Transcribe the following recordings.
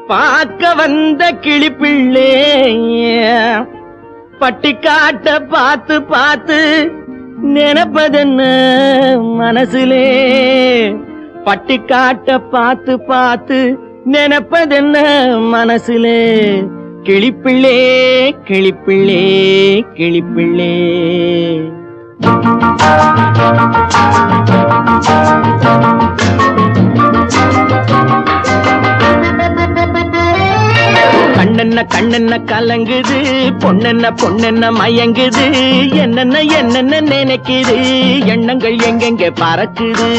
பார்க்க வந்த கிளிப்பிள்ளே பட்டிக்காட்ட பார்த்து பார்த்து நினைப்பதென்ன மனசுலே, பட்டிக்காட்ட பார்த்து பார்த்து நினைப்பதென்ன மனசுலே. கிளிப்பிள்ளே கிளிப்பிள்ளே கிளிப்பிள்ளே. கண்ணென்ன கண்ணென்ன கலங்குது, பொண்ணென்ன பொண்ணென்ன மயங்குது, என்னென்ன என்னென்ன நினைக்குது, எண்ணங்கள் எங்கெங்க பறக்குது.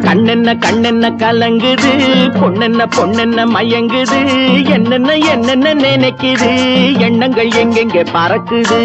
கண்ணென்ன கண்ணென்ன கலங்குது, பொண்ணென்ன பொண்ணென்ன மயங்குது, என்னென்ன என்னென்ன நினைக்குது, எண்ணங்கள் எங்கெங்க பறக்குது.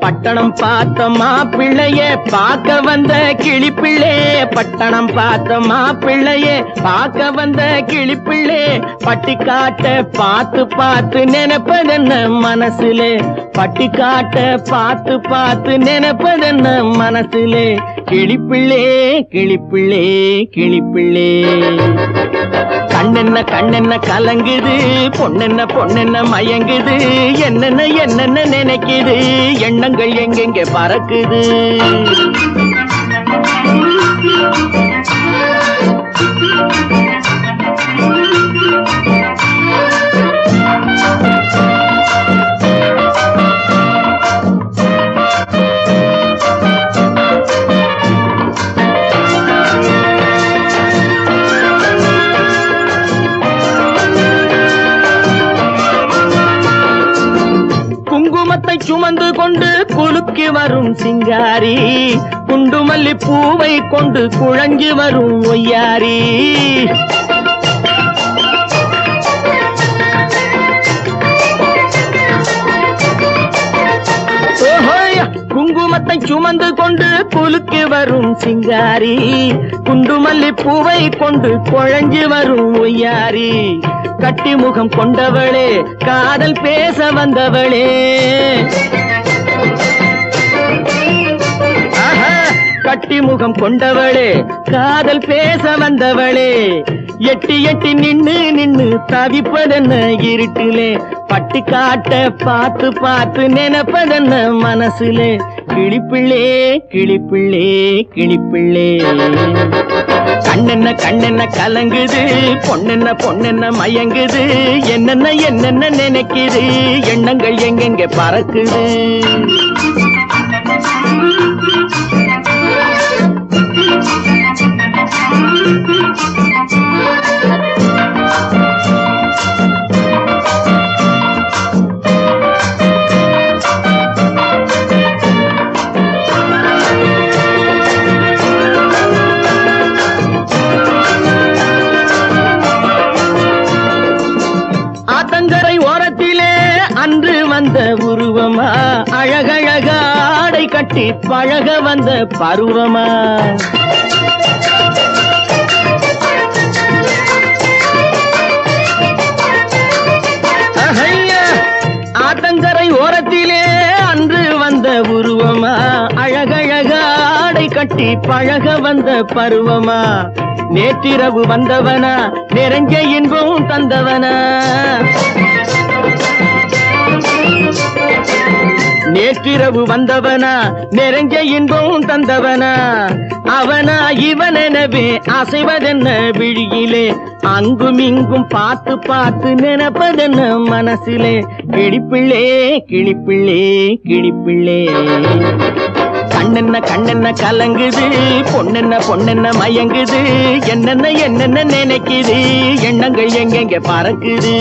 பட்டணம் பார்த்த மாப்பிள்ளைய பார்க்க வந்த கிளிப்பிள்ளே, பட்டணம் பார்த்த மாப்பிள்ளைய பார்க்க வந்த கிளிப்பிள்ளே, பட்டிக்காட்ட பார்த்து பார்த்து நினைப்பதென்ன மனசுலே, பட்டிக்காட்ட பார்த்து பார்த்து நினைப்பதென்ன மனசுலே. கிளிப்பிள்ளே கிளிப்பிள்ளே கிளிப்பிள்ளே. கண்ணென்ன கண்ணென்ன கலங்குது, பொண்ணென்ன பொண்ணென்ன மயங்குது, என்னென்ன என்னென்ன நினைக்குது, எண்ணங்கள் எங்கெங்க பறக்குது. குங்குமத்தை சுமந்து கொண்டு குலுக்கி வரும் சிங்காரி, குண்டுமல்லி பூவை கொண்டு குழஞ்சி வரும் ஒய்யாரி. குங்குமத்தை சுமந்து கொண்டு குலுக்கி வரும் சிங்காரி, குண்டுமல்லி பூவை கொண்டு குழஞ்சி வரும் ஒய்யாரி. கட்டி முகம் கொண்டவளே, காதல் பேச வந்தவளே, கட்டி முகம் கொண்டவளே, காதல் பேச வந்தவளே. எட்டி எட்டி நின்னு நின்னு தவிப்பதென்ன இருட்டிலே, பட்டிக்காட்ட பார்த்து பார்த்து நினைப்பதென்ன மனசுலே. கிளிப்பிள்ளே கிளிப்பிள்ளே கிளிப்பிள்ளே. கண்ணென்ன கண்ணென்ன கலங்குது, பொண்ணென்ன பொண்ணென்ன மயங்குது, என்னென்ன என்னென்ன நினைக்குது, எண்ணங்கள் எங்கெங்க பறக்குது. ஆத்தங்கரை ஓரத்திலே அன்று வந்த உருவமா, அழகழக ஆடை கட்டி பழக வந்த பருவமா. ஆத்தங்கரை ஓரத்திலே அன்று வந்த உருவமா, அழகழக ஆடை கட்டி பழக வந்த பருவமா. நேற்றிரவு வந்தவனா, நிறைஞ்ச இன்பம் தந்தவனா, நேற்றிரவு வந்தவனா, நிறைஞ்ச இன்பம் தந்தவனா. அவனா இவனெனவே அசைவதென்ன விழியிலே, அங்கும் இங்கும் பார்த்து பார்த்து நினைப்பதென்ன மனசிலே. கிளிப்பிள்ளே கிளிப்பிள்ளே கிளிப்பிள்ளே. கண்ணென்ன கண்ணென்ன கலங்குது, பொண்ணென்ன பொண்ணென்ன மயங்குது, என்னென்ன என்னென்ன நினைக்குது, எண்ணங்கள் எங்கெங்க பறக்குது.